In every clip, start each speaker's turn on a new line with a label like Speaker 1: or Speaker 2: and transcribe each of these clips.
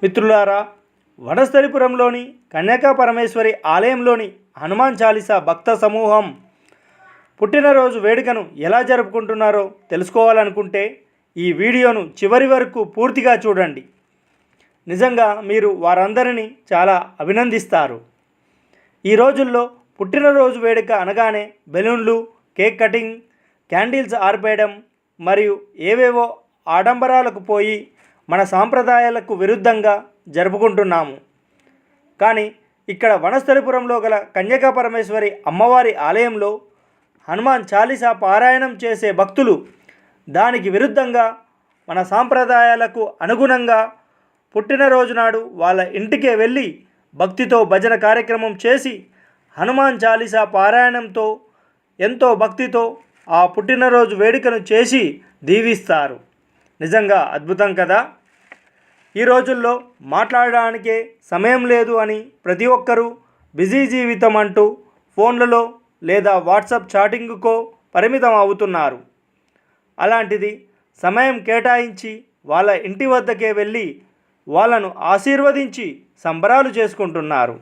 Speaker 1: మిత్రులారా, వనస్థలిపురంలోని కన్యకా పరమేశ్వరి ఆలయంలోని హనుమాన్ చాలీసా భక్త సమూహం పుట్టినరోజు వేడుకను ఎలా జరుపుకుంటున్నారో తెలుసుకోవాలనుకుంటే ఈ వీడియోను చివరి వరకు పూర్తిగా చూడండి. నిజంగా మీరు వారందరినీ చాలా అభినందిస్తారు. ఈ రోజుల్లో పుట్టినరోజు వేడుక అనగానే బెలూన్లు, కేక్ కటింగ్, క్యాండిల్స్ ఆర్పేయడం మరియు ఏవేవో ఆడంబరాలకు పోయి మన సాంప్రదాయాలకు విరుద్ధంగా జరుపుకుంటున్నాము. కానీ ఇక్కడ వనస్థలిపురంలో గల కన్యకా పరమేశ్వరి అమ్మవారి ఆలయంలో హనుమాన్ చాలీసా పారాయణం చేసే భక్తులు దానికి విరుద్ధంగా మన సాంప్రదాయాలకు అనుగుణంగా పుట్టినరోజు నాడు వాళ్ళ ఇంటికే వెళ్ళి భక్తితో భజన కార్యక్రమం చేసి హనుమాన్ చాలీసా పారాయణంతో ఎంతో భక్తితో ఆ పుట్టినరోజు వేడుకను చేసి దీవిస్తారు. నిజంగా అద్భుతం కదా. ఈ రోజుల్లో మాట్లాడడానికే సమయం లేదు అని ప్రతి ఒక్కరూ బిజీ జీవితం అంటూ ఫోన్లలో లేదా వాట్సాప్ చాటింగ్కో పరిమితం అవుతున్నారు. అలాంటిది సమయం కేటాయించి వాళ్ళ ఇంటి వద్దకే వెళ్ళి వాళ్ళను ఆశీర్వదించి సంబరాలు చేసుకుంటున్నారు.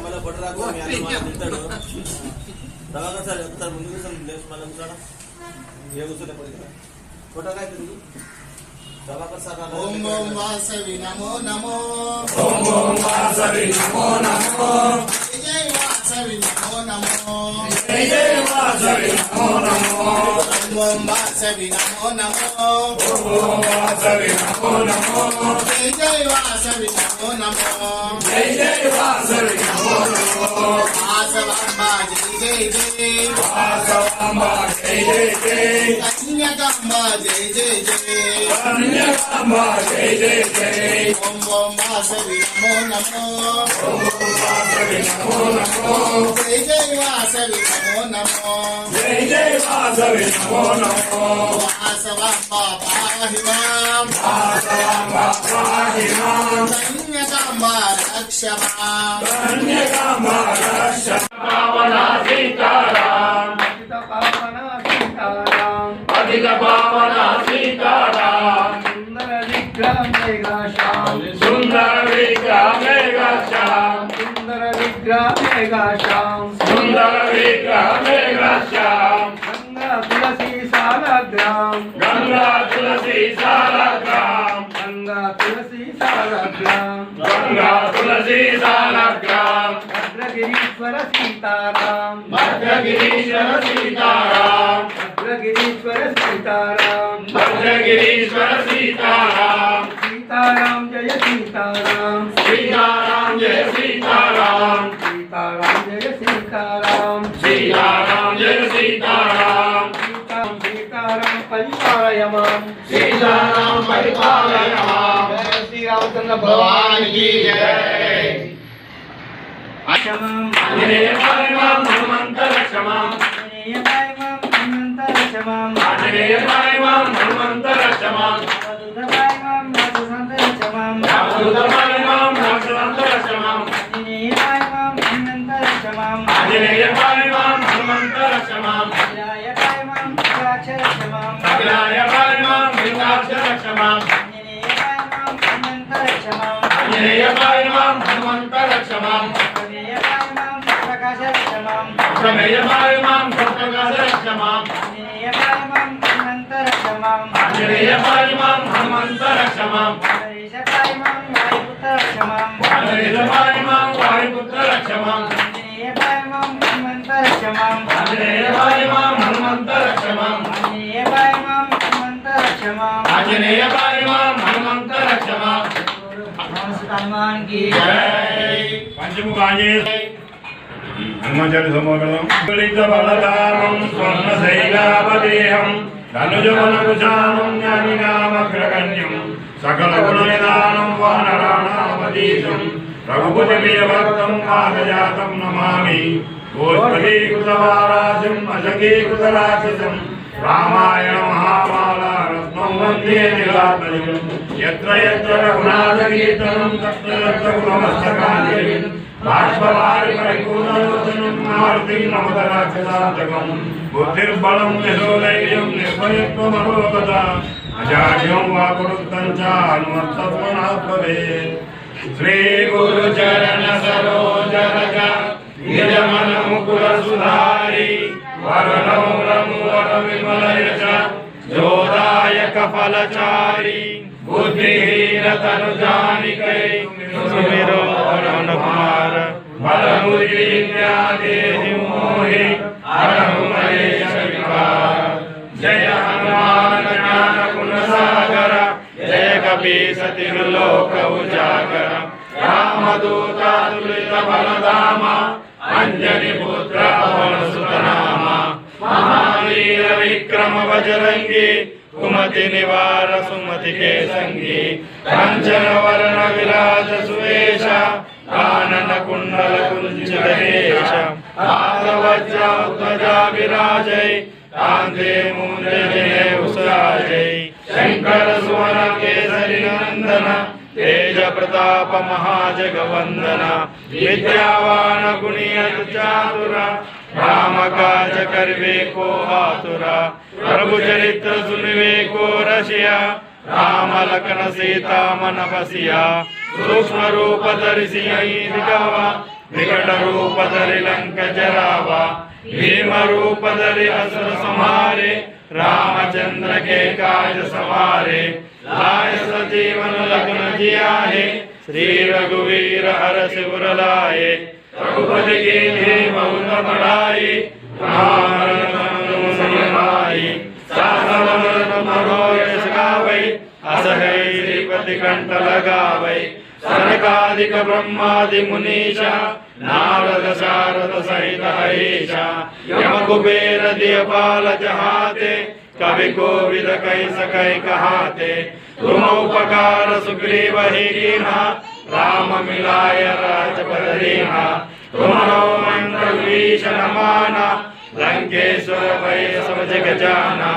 Speaker 2: మళ్ళీ పొట్టరాకు తింటాడు తర్వాత సార్ చెప్తారు ముందు కూర్చొని మళ్ళీ కూర్చోడా ఏ కూర్చోలే ఫోటోగా ఓం ఓం వాసవి నమో నమో ఓం ఓం వాసవి నమో నమో జై వాసవి నమో నమో జై వాసవి నమో నమో ఓం ఓం వాసవి నమో నమో ఓం ఓం వాసవి నమో నమో జై వాసవి నమో నమో జై వాసవి నమో నమో వాసవాంబా జై జై వాసవాంబా జై జై కన్యకాంబా జై జై కన్యకాంబా జై జై ఓం ఓం వాసవి నమో నమో ఓం ఓం వాసవి నమో నమో జై వాసవి నమో నమో జై వాసవి నమో నమో వాసవాంబా పాహి మాం వాసవాంబా పాహి మాం కన్యకాంబా రక్ష మాం కన్యకాంబా రక్ష పావనా సీతారాం అధిక పావనా సీతారాం సుందర విగ్రహ శ్యాం సుందర విగ్రహ శ్యాం సుందర విగ్రహ శ్యాం సుందర విగ్రహ శ్యాం గంగా తులసి సాలగ్రాం గంగా తులసి సాలగ్రాం గంగా తులసి సాలగ్రాం గంగా తులసి సాలగ్రాం భద్రగిరీశ్వర సీతారాం భద్రగిరీశ్వర సీతారాం భద్రగిరీశ్వర సీతారాం భద్రగిరీశ్వర సీతారాం సీతారాం జయ సీతారాం సీతారాం జయ సీతారాం సీతారాం జయ సీతారాం సీతారాం జయ సీతారాం సీతారాం పరిపాలయ మాం సీతారాం పరిపాలయ మాం జయ శ్రీరామచంద్ర భగవానికి జై. ఆంజనేయ మాం హనుమంత రక్షమాం ఆంజనేయ మాం హనుమంత రక్షమాం ఆంజనేయ మాం హనుమంత రక్షమాం రామదూత మాం రామదూత రక్షమాం రామదూత మాం రామదూత రక్షమాం ఆంజనేయ మాం హనుమంత రక్షమాం ఆంజనేయ మాం హనుమంత రక్షమాం అఖిలాయ మాం విరాక్ష రక్షమాం అఖిలాయ మాం విరాక్ష రక్షమాం ఆంజనేయ మాం హనుమంత రక్షమాం ఆంజనేయ మాం హనుమంత రక్షమాం ప్రకాశ రక్షమాం ప్రమేయ మాం ప్రకాశ రక్షమాం ఆంజనేయ మాం హనుమంత రక్షమాం ఆంజనేయ మాం హనుమంత రక్షమాం నరేశ మాం వాయుపుత్ర రక్షమాం నరేశ మాం వాయుపుత్ర రక్షమాం ఆంజనేయ మాం హనుమంత రక్షమాం ఆంజనేయ మాం హనుమంత రక్షమాం ఆంజనేయ మాం హనుమంత రక్షమాం ఆంజనేయ మాం హనుమంత రక్షమాం नमस्ते हनुमान की
Speaker 3: जय पंचमुखांजे हनुमाचार्य समोगणं गलित बलधामं स्वर्णशैलावदेहं धनुजवनकुशानं ज्ञानिनामग्रगण्यं सकलगुणनिधानं वानराणामधीशं रघुपतिप्रियभक्तं पादजातं नमामि गोष्पदीकृतवाराजम् अजगीकृतराक्षसं रामायण महामाला रत्नं वन्दे निलापयम् यत्र यत्र रघुनाथकीर्तनं तत्र तत्र गुणमस्तकाञ्जलिं बाष्पवारि परिपूर्णलोचनं मारुतिं नमत राक्षसान्तकं बुद्धिर्बलं यशोधैर्यं निर्भयत्वमरोगता अजाड्यं वाकुरुक्तं च हनुमत्सत्त्वनः भवेत् श्रीगुरुचरण सरोज रज निजमन मुकुर सुधारी वरणौ रघुवर विमल यश जोदायक फलचारी बुद्धिहीन तनु जानिकै सुमिरो पवन कुमार बलमुद्री देहि मोहि हरहु महेश विकार जय हनुमान ज्ञान गुण सागर जय कपीसति लोक उजागर रामदूता तुलित बलधामा अंजनी पुत्र पवन सुत नामा महावीर विक्रम बजरंगी कुमति निवार सुमति के संगी कंचन वर्ण विराज सुवेश कानन कुंडल कुंचित केश आदवज्र ध्वजा विराजै कांधे मूंजे जनेऊ साजै शंकर सुवन केसरी नंदन तेज प्रताप महाजगवंदन विद्यावान गुणियत चातुर राम काज करवे को आतुरा प्रभु चरित्र सुनवे को रसिया राम लखन सीता मन बसिया सूक्ष्म रूप धरि सियहि दिखावा विकट रूप धरि लंक जरावा भीम रूप धरि असुर संहारे रामचंद्र के काज सवारे लाय सजीवन लखन जियाहे श्री रघुवीर हर शिवर लाए रघुपति के बहुत बड़ाई असहै श्रीपति कंठ लगावै सनकादिक ब्रह्मादि मुनीशा नारद शारद सहित हरीशा यम कुबेर दियपाल जहाते कवि कोविद कहि सकै कहाते तुम उपकार सुग्रीव ही कीन्हा राम मिलाय राजपद दीन्हा तुम्हारो मंत्र विभीषण माना लंकेश्वर भय सब जग जाना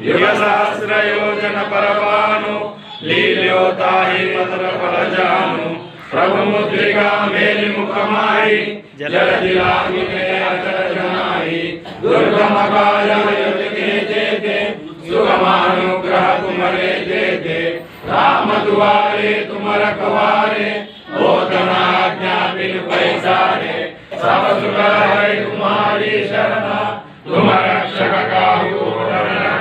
Speaker 3: युग सहस्र योजन परवानु लील्यो ताहि मधुर फल जानु प्रभु मुद्रिका मेलि मुख माहि जल दिलाहि में अचर जनाहि दुर्गम काज यति के जेते सुगमानुग्रह तुम्हारे देते राम दुआरे तुम रखवारे होतन आज्ञा बिन पैसारे सब सुख है तुम्हारी शरण तुम रक्षक काहू डरना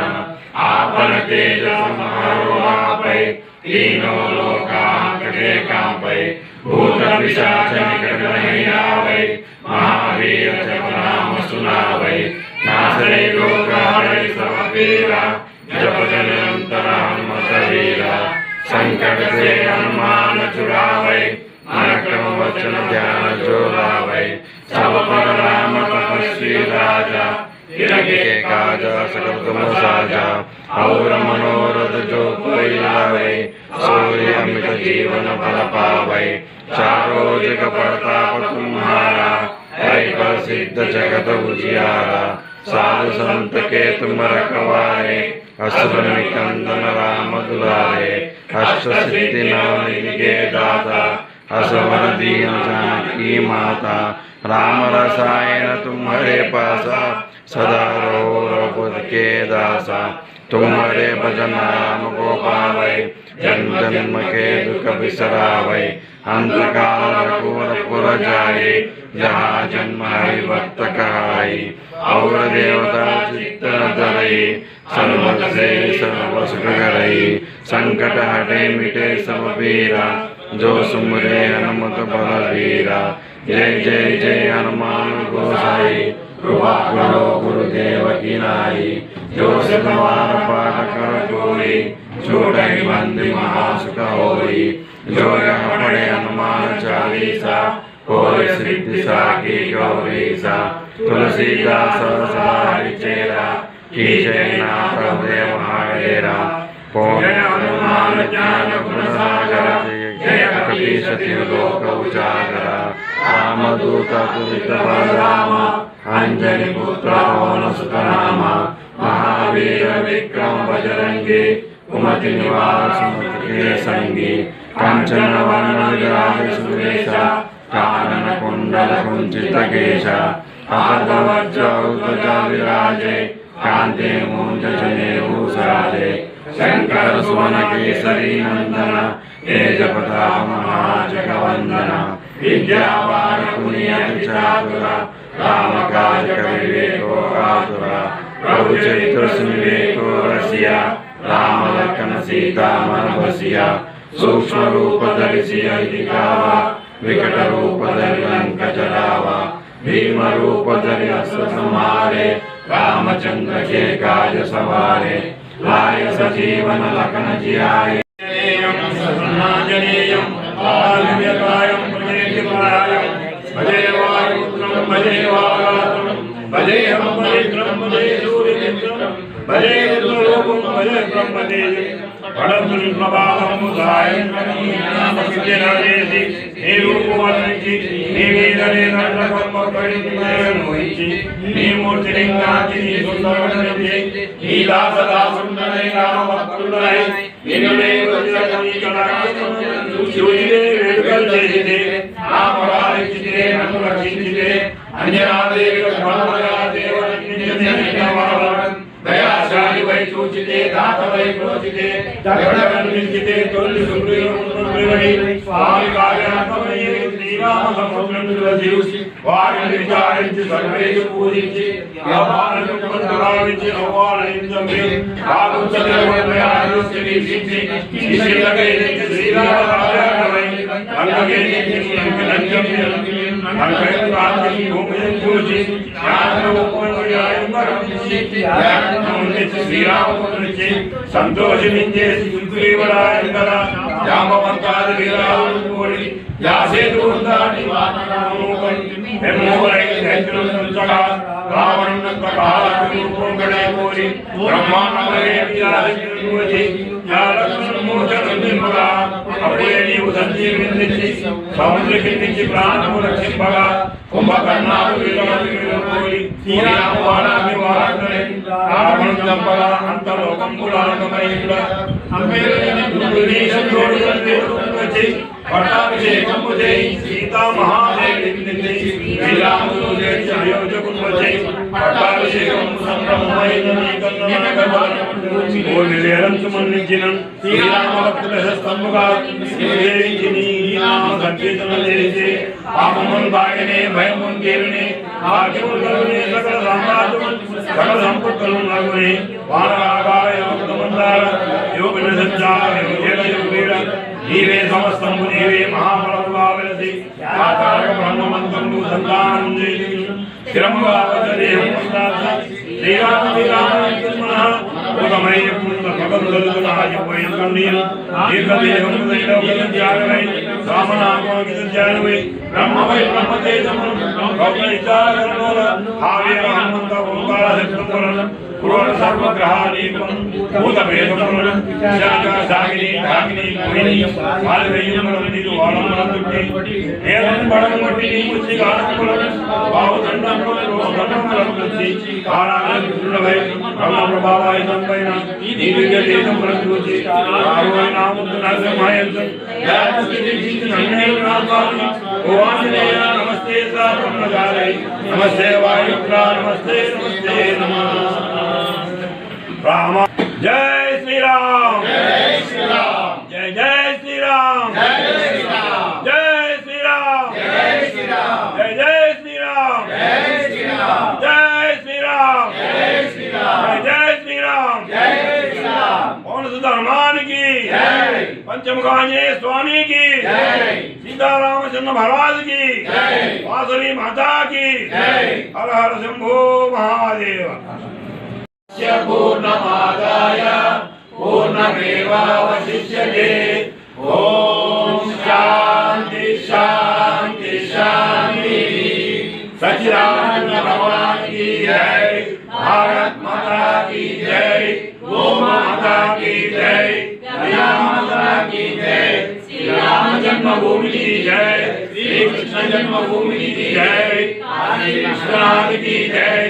Speaker 3: आपन तेज समारो आपै तीनों लोकांतके कांपै भूत पिशाच निकट नहीं आवै महावीर जप नाम सुनावै नासै रोग हरै सब पीरा जपत निरंतर हनुमत वीरा संकट से हनुमान छुड़ावै मन क्रम वचन ध्यान जो लावै सब पर राम तपस्वी राजा तिनके काज सकल तुम साजा और मनोरथ जो कोई लावे सोई अमित जीवन फल पावै चारों जग प्रताप तुम्हारा है प्रसिद्ध जगत उजियारा साधु संत के तुम रखवारे असुर निकंदन राम दुलारे अष्ट सिद्धि नवनिधि के दाता असवर दीन जानकी माता राम रसायन तुम्हारे पासा सदा रहो रघुपति के दासा तुम्हारे भजन राम को पावै जन्म जन्म के दुख बिसरावै अंत काल रघुवर जाए जहाँ जन्म हरि भक्त कहाई और देवता चित्त धरई सन्मत से सर्व सुख करई संकट हटे मिटे सब पीरा जो सुमरे हनुमत बलवीरा जय जय जय हनुमान गोसाई कृपा करो गुरुदेव की नाई। जो सतवार पाठ कर कोई, छोटे बंदी महासुख होई। जो यह पढ़े हनुमान चालीसा, होय सिद्धि साकी गौरीसा। तुलसीदास सदा हरिचेरा, कीजय नाथ हृदय महाडेरा। जय हनुमान ज्ञान गुण सागर, जय कपीश तिहु लोक उजागर। रामदूत तुलित बलराम, अंजनी पुत्र पवन सुत नाम। महावीर विक्रम बजरंगी, कुमति निवास सुमति के संगी। कंचन वरण विराज सुरेशा, कानन कुंडल कुंचित केशा। हाथवज्र ध्वजा विराजे, कांते मूंज जनेऊ सराजे। शंकर सुवन केसरी नंदन, तेज प्रताप महाजगवंदन। विद्यावान गुणियति चातुर, राम काज करिबेको आतुर। प्रभु चरित्र सुनिबेको रसिया, राम लखन सीता मन बसिया। सूक्ष्म रूप धरि सियहि दिखावा, विकट रूप धरि लंक जरावा। भीम रूप धरि असुर संहारे, रामचंद्र के काज सवारे। लाय सजीवन लखन जियाए। जनेयम आलम्यकायम प्रजेतिपायम, भजे वायुपुत्रम भजे वागात्रम। भजे हम पवित्रम भजे सूर्यमित्रम, भजे रुद्ररूपम भजे ब्रह्मतेजम। पढ़तुम प्रभातम उदायं नाम सिद्धिराजेति। हे रूपवर्णिति, हे वीररे नर्तकम परिणिमोहिति। हे मूर्तिलिंगाति सुंदरवदनते, लीला सदा सुंदरे राम भक्तुलय। निगमे वज्रकलिकलाकं, सूचिरे वेदकल्पयिते। नामराजिते नमरचिते, अंजनादेव कमलया देवरन्निजनेनवावरन्। दयाशाली वै सूचिते, दात वै प्रोचिते। जगदन्विते तुल्य सुग्रीवं स्वामी कार्यात्मये। श्रीराम समग्रं वारि विचारिंच सर्वेषु पूजिंच। व्यापारं कुमंतराविंच अवारणिंच मे। आगुचदेवमयायुष्य दीक्षिंच। इसे लगे श्रीराम कार्यात्मये। अंगगे नित्यं अंगगे प्राप्ति भूमिं पूजि। ज्ञानरूपमयायुं परमिंचि। श्रीराम संतोषिंचे सुग्रीवराय करा। जामवंताद वीरावुकोड़ी, यासे दूरदाटी वानरामोकं। ब्रह्मोवरै धैर्यं संचका, रावणं कपाल रूपं गणे कोरि। ब्रह्मांडमय विराजितुवति, यालक्ष्मण मोचनं निर्मला। अपुये नीवु संजीवनिंचि, समुद्र किंचित प्राणं रक्षिंपगा। कुंभकर्णादि वीरावुकोड़ी, श्रीराम वाराहि वाराकरे। रावणं चंपगा अंतलोकं पुराणमयिंद्र। पट्टाभिषेकं मुझे सीता महादेवी। श्रीराम पट्टाभिषेकं श्रीराम भक्तुलस्तंभगा। संकीर्तन చేసి పాపమున్ బాయనే భయమున్ కేరునే ఆజ్ఞమున్ కరునే సకల సామ్రాజ్యమున్ సకల సంపత్తులను నగునే వానరాగాయ భక్తమందార యోగిన సంచార యోగ యోగీర నీవే సమస్తంబు నీవే మహాబలముగా వెలసి ఆతారక బ్రహ్మమంత్రము సంతానం చేసి స్థిరముగా దేహం పొందాలి. శ్రీరామ శ్రీరామై భగవంతునాయపోయిన కన్నీరు దీర్ఘదేహం ధ్యానమై రామనామై బ్రహ్మవై బ్రహ్మతేజము హావే హనుమంత ఓంకార శక్తం క్రోర సర్వగ్రహానీకం భూతభేదములను సాగిని ఢాకిని కోయిని వాలివయ్యములను నీరు వాడములందుంటి నేలను బడముట్టి నీ ముచ్చి గానములను బావుదండములను బ్రహ్మములను వచ్చి కాళాలై బ్రహ్మ ప్రభావాయ సంపైన ఈ దివ్య దేశములను చూచి ఆరువై నామమును నరసింహాయంతం నమస్తే సాబ్రహ్మచారై నమస్తే వాయుప్రా నమస్తే నమస్తే నమః. राम जय श्री राम जय श्री राम जय जय श्री राम जय श्री राम जय श्री राम जय श्री राम जय जय श्री राम जय श्री राम जय श्री राम जय श्री राम जय श्री राम जय श्री राम। पवन सुत हनुमान की जय। पंचमुख आंजनेय स्वामी की सीतारामचंद्र महाराज की वासवी माता की हर हर शंभो महादेव। पूर्णमादाय पूर्णमेवावशिष्यते। ओम शांति शांति शांति। सच्चिदानंद भगवान की जय। भारत माता की जय। गौ माता की जय। माता की जय। श्री राम जन्मभूमि की जय। श्री कृष्ण जन्मभूमि की जय। श्री विश्वनाथ की जय।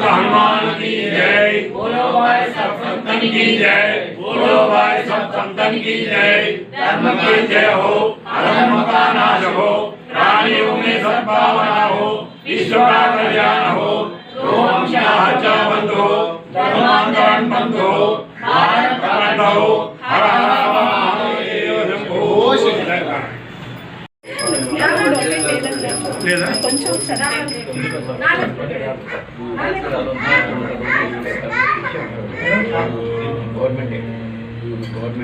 Speaker 3: हनुमान की जय। बोलो भाई सब संतन की जय। बोलो भाई सब संतन की जय। धर्म की जय हो, अधर्म का नाश हो, प्राणियों में सद्भावना हो, विश्व का कल्याण हो, हत्या बंद हो, धर्मांतरण बंद हो, भारत का बंद हो। हर हर महादेव शंभो शंकर।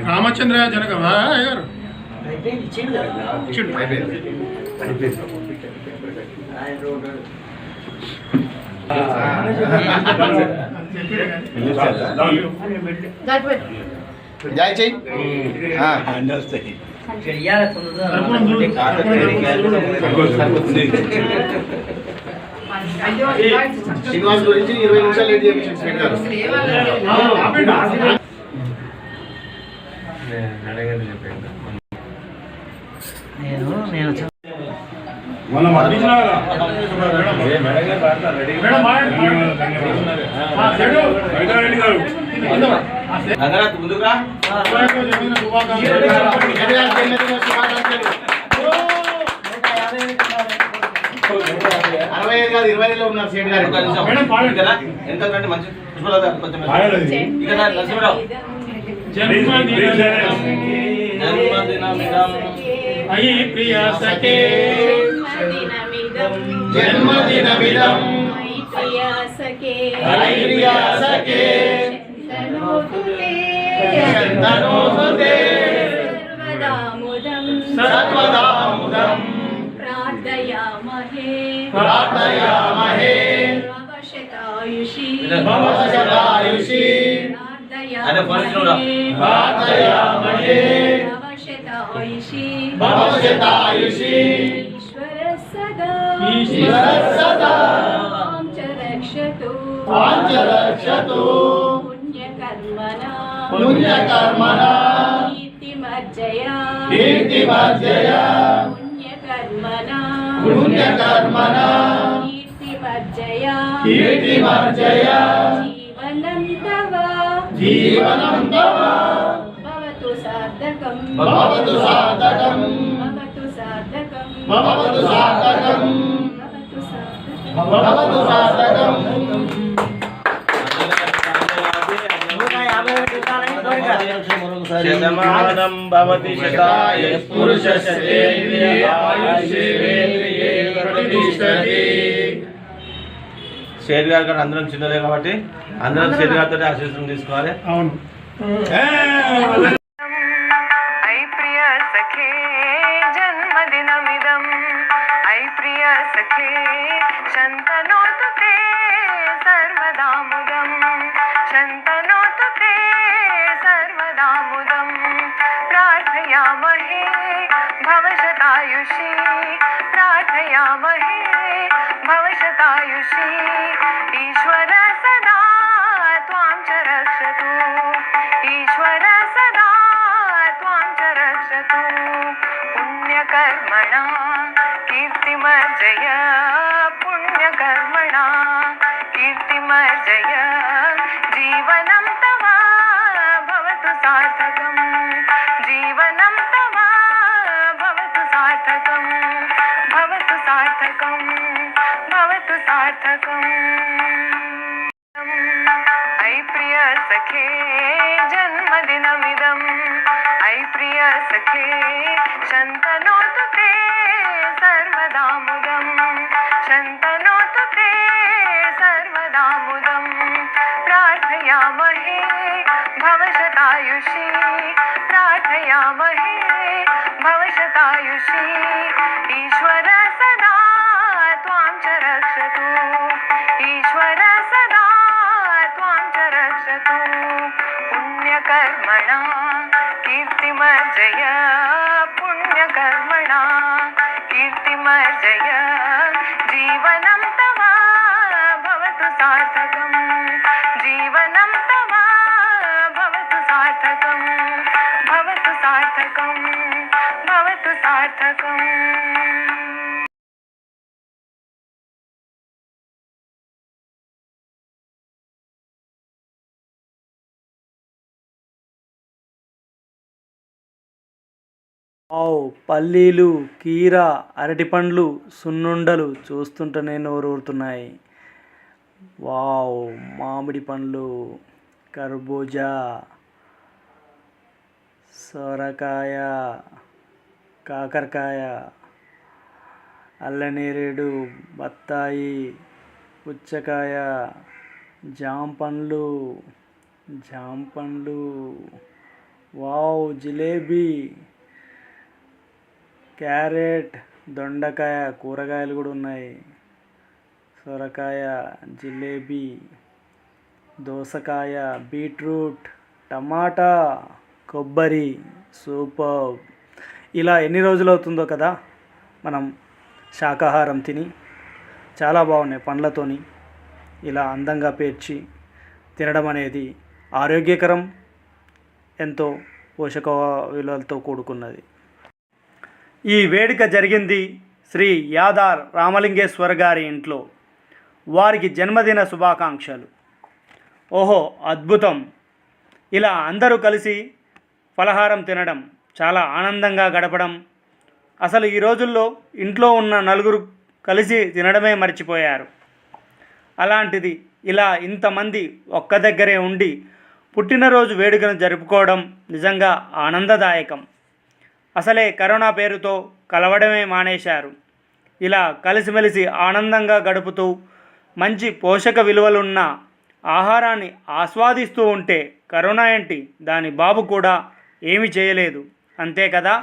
Speaker 4: రామచంద్ర జనకమా గారు
Speaker 5: జై జై శ్రీనివాస్ గురించి 20 నిమిషాలు లేట్ చేయించారు గారు.
Speaker 3: మనం పంపించినా కదా రెడ్డి గారు
Speaker 5: ముందుకురా. అరవై ఐదు కాదు 25లో ఉన్నారు సేట్ గారు. ఎంత మంచి
Speaker 4: అయి ప్రియ సఖే
Speaker 5: జన్మదినమిదం ప్రియ సఖే శంతనోతుతే సర్వదాముదం
Speaker 2: ప్రార్థయామహే భవశతాయుషీ
Speaker 5: భవశతాయుషీ ప్రార్థయామహే భవశతాయుషీ ఈశ్వర సదా వాంఛరక్షతు పుణ్యకర్మణా కీర్తిమర్జయా పుణ్యకర్మణా కీర్తిమర్జయా జీవనం తవ భవతు సార్థకం భవతు సార్థకం భవతు సార్థకం భవతు సార్థకం.
Speaker 6: శతమానం భవతి శతాయ పురుషశతేంద్రియ ఆయుష్యేంద్రియే ప్రతిష్టతి. షేర్ గారు కానీ అందరం చిన్నలే కాబట్టి అందరం షేర్ గారితో ఆశీస్సులు తీసుకోవాలి.
Speaker 4: అవును.
Speaker 7: ఐ ప్రియ సఖే జన్మదినమిదం ఐ ప్రియ సఖే శంతనోతు తే సర్వదాముదం శంతనోతు తే సర్వదాముదం ప్రార్థయామహే భవశతాయుషీ ప్రార్థయామహే భవశతాయుషీ ఈశ్వర సదా త్వాం చ రక్షతు ఈశ్వర సదా త్వాం చ రక్షతు పుణ్యకర్మణా కీర్తిమర్జయ పుణ్యకర్మణా కీర్తిమర్జయ జీవనం తవ భవతు సార్థకం జీవనం తవ భవతు సార్థకం భవతు సార్థకం భవతు సార్థకం. ఐ ప్రియ సఖే జన్మదినమిదం ఐ ప్రియ సఖే శంతనోతు తే సర్వదాముదం శంతనోతు తే సర్వదాముదం ప్రార్థయామహే భవశతాయుషీ ప్రార్థయామహే दीर्घायुषी ईश्वर सदा त्वां च रक्षतु ईश्वर सदा त्वां च रक्षतु पुण्यकर्मणा कीर्तिमर्जय पुण्यकर्मणा कीर्तिमर्जय जीवनं तव भवतु सार्थकं जीवनं तव भवतु सार्थकं भवतु सार्थकं भवतु सार्थकम्
Speaker 1: పల్లీలు, కీర, అరటిపండ్లు, సున్నుండలు చూస్తుంటేనే నోరూరుతున్నాయి. వావ్, మామిడి పండ్లు, కర్బూజా, సొరకాయ, కాకరకాయ, అల్లనేరేడు, బత్తాయి, పుచ్చకాయ, జాంపండ్లు, వావ్, జిలేబీ, క్యారెట్, దొండకాయ, కూరగాయలు కూడా ఉన్నాయి. సొరకాయ, జిలేబీ, దోసకాయ, బీట్రూట్, టమాటా, కొబ్బరి, సూపర్. ఇలా ఎన్ని రోజులు అవుతుందో కదా మనం శాకాహారం తిని. చాలా బాగున్నాయి పండ్లతోని ఇలా అందంగా పేర్చి తినడం అనేది ఆరోగ్యకరం, ఎంతో పోషక విలువలతో కూడుకున్నది. ఈ వేడుక జరిగింది శ్రీ యాదార్ రామలింగేశ్వర గారి ఇంట్లో. వారికి జన్మదిన శుభాకాంక్షలు. ఓహో, అద్భుతం! ఇలా అందరూ కలిసి ఫలహారం తినడం, చాలా ఆనందంగా గడపడం. అసలు ఈ రోజుల్లో ఇంట్లో ఉన్న నలుగురు కలిసి తినడమే మర్చిపోయారు. అలాంటిది ఇలా ఇంతమంది ఒక్క దగ్గరే ఉండి పుట్టినరోజు వేడుకను జరుపుకోవడం నిజంగా ఆనందదాయకం. అసలే కరోనా పేరుతో కలవడమే మానేశారు. ఇలా కలిసిమెలిసి ఆనందంగా గడుపుతూ మంచి పోషక విలువలున్న ఆహారాన్ని ఆస్వాదిస్తూ ఉంటే కరోనా ఏంటి, దాని బాబు కూడా ఏమీ చేయలేదు. అంతే కదా.